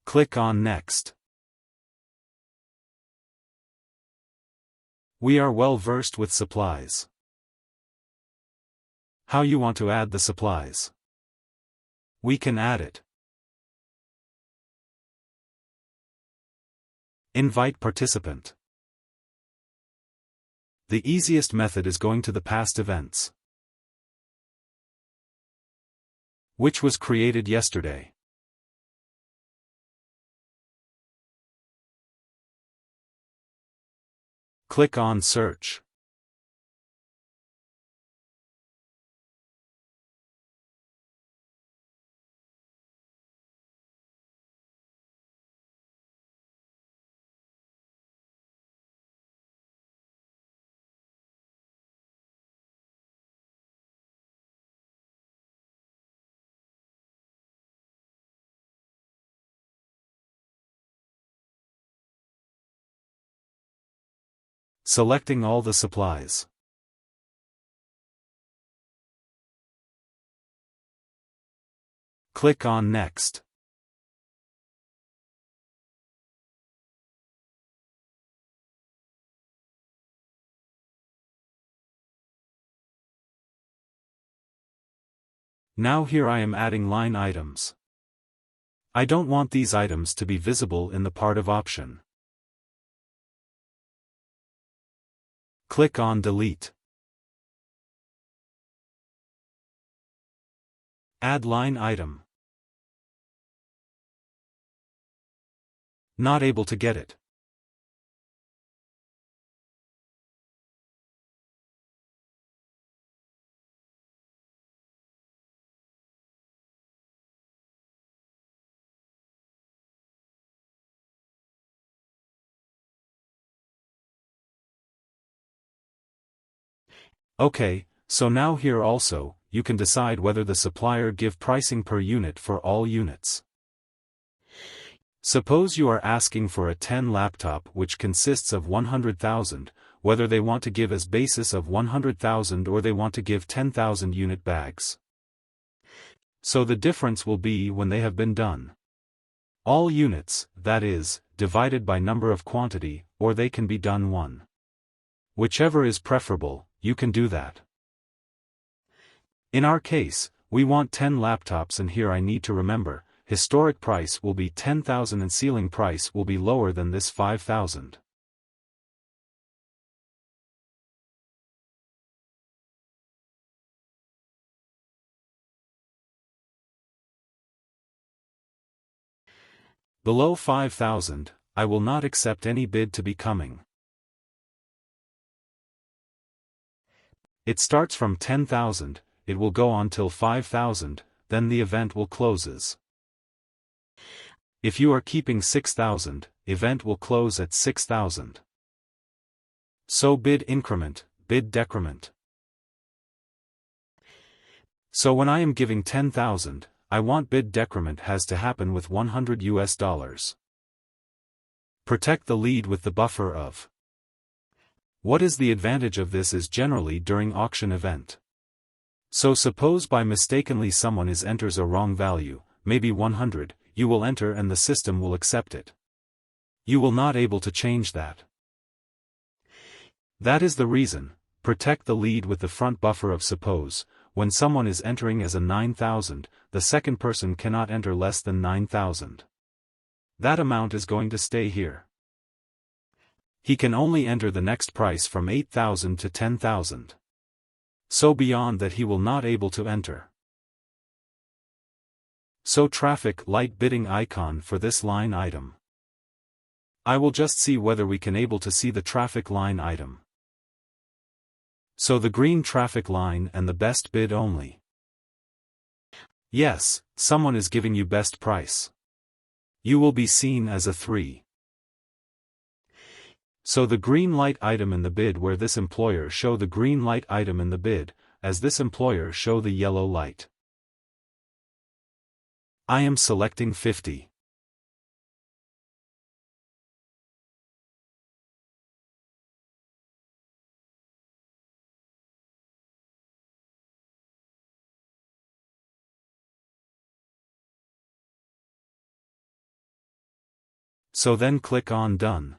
Click on Next. We are well versed with supplies. How you want to add the supplies? We can add it. Invite participant. The easiest method is going to the past events, which was created yesterday. Click on Search. Selecting all the supplies. Click on Next. Now here I am adding line items. I don't want these items to be visible in the part of option. Click on Delete. Add line item. Not able to get it. Okay, so now here also, you can decide whether the supplier give pricing per unit for all units. Suppose you are asking for a 10 laptop which consists of 100,000, whether they want to give as basis of 100,000 or they want to give 10,000 unit bags. So the difference will be when they have been done. All units, that is, divided by number of quantity, or they can be done one. Whichever is preferable, you can do that. In our case, we want 10 laptops and here I need to remember, historic price will be 10,000 and ceiling price will be lower than this 5,000. Below 5,000, I will not accept any bid to be coming. It starts from 10,000, it will go on till 5,000, then the event will closes. If you are keeping 6,000, event will close at 6,000. So bid increment, bid decrement. So when I am giving 10,000, I want bid decrement has to happen with $100. Protect the lead with the buffer of. What is the advantage of this is generally during auction event. So suppose by mistakenly someone enters a wrong value, maybe 100, you will enter and the system will accept it. You will not able to change that. That is the reason, protect the lead with the front buffer of suppose, when someone is entering as a 9,000, the second person cannot enter less than 9,000. That amount is going to stay here. He can only enter the next price from 8,000 to 10,000. So beyond that he will not able to enter. So traffic light bidding icon for this line item. I will just see whether we can able to see the traffic line item. So the green traffic line and the best bid only. Yes, someone is giving you best price. You will be seen as a 3. So the green light item in the bid where this employer show the green light item in the bid, as this employer show the yellow light. I am selecting 50. So then click on Done.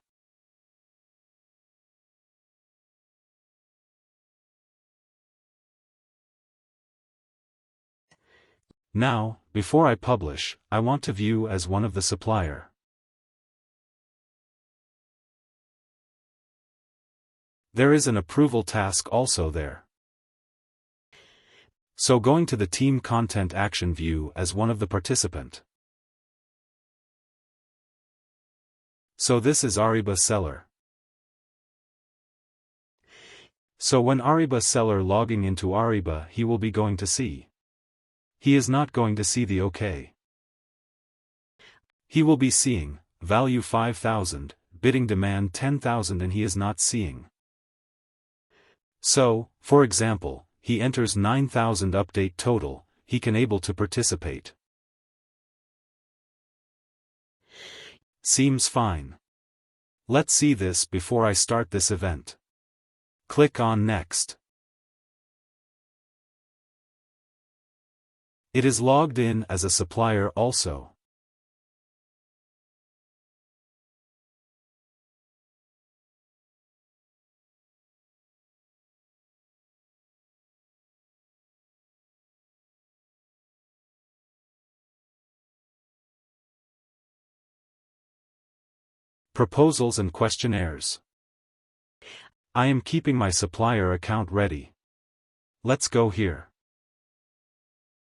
Now, before I publish, I want to view as one of the supplier. There is an approval task also there. So going to the Team Content Action view as one of the participant. So this is Ariba seller. So when Ariba seller logging into Ariba, he will be going to see. He is not going to see the OK. He will be seeing, value 5,000, bidding demand 10,000, and he is not seeing. So, for example, he enters 9,000 update total, he can able to participate. Seems fine. Let's see this before I start this event. Click on Next. It is logged in as a supplier also. Proposals and questionnaires. I am keeping my supplier account ready. Let's go here.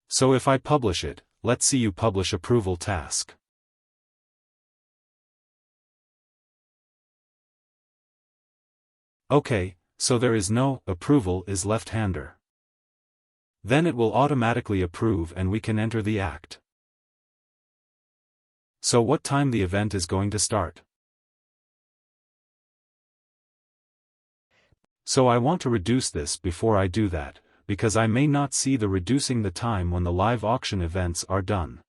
So if I publish it, let's see you publish approval task. Okay, so there is no approval is left-hander. Then it will automatically approve and we can enter the act. So what time the event is going to start? So I want to reduce this before I do that, because I may not see the reducing the time when the live auction events are done.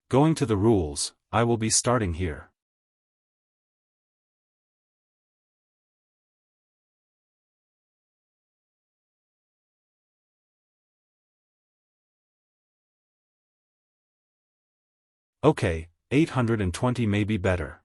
Going to the rules, I will be starting here. Okay, 820 may be better.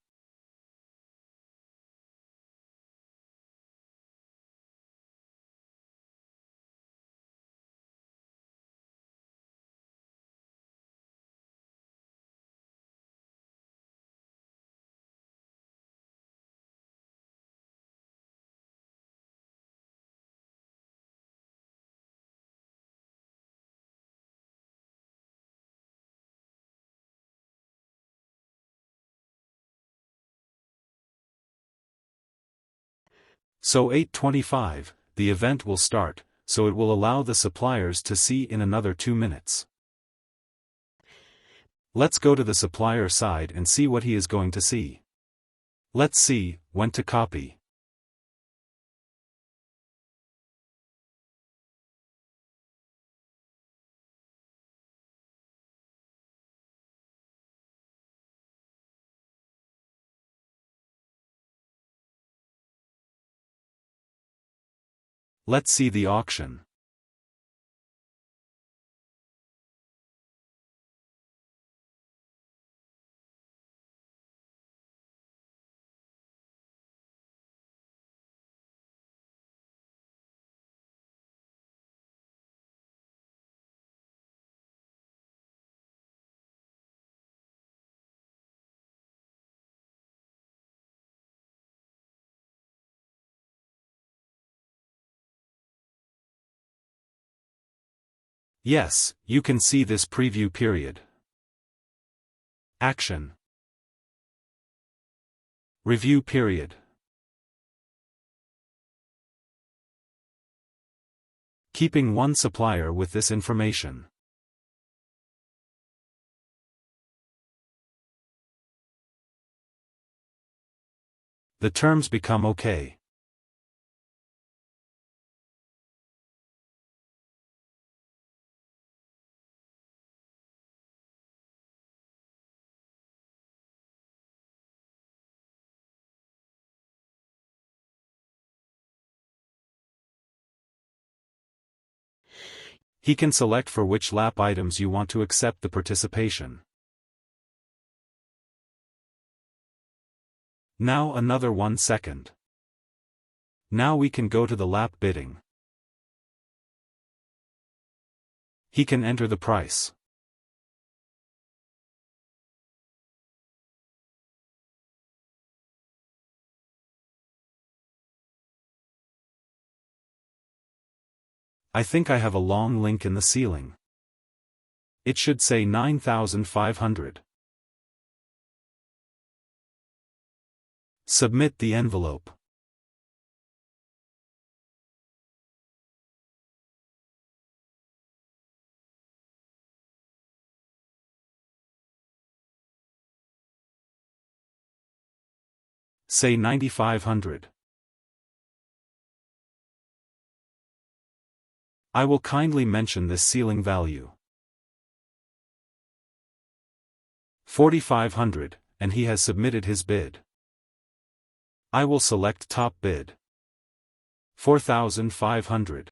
So 8:25, the event will start, so it will allow the suppliers to see in another 2 minutes. Let's go to the supplier side and see what he is going to see. Let's see, when to copy. Let's see the auction. Yes, you can see this preview period. Action. Review period. Keeping one supplier with this information. The terms become okay. He can select for which lap items you want to accept the participation. Now another 1 second. Now we can go to the lap bidding. He can enter the price. I think I have a long link in the ceiling. It should say 9,500. Submit the envelope. Say 9,500. I will kindly mention this ceiling value. 4,500, and he has submitted his bid. I will select top bid. 4,500.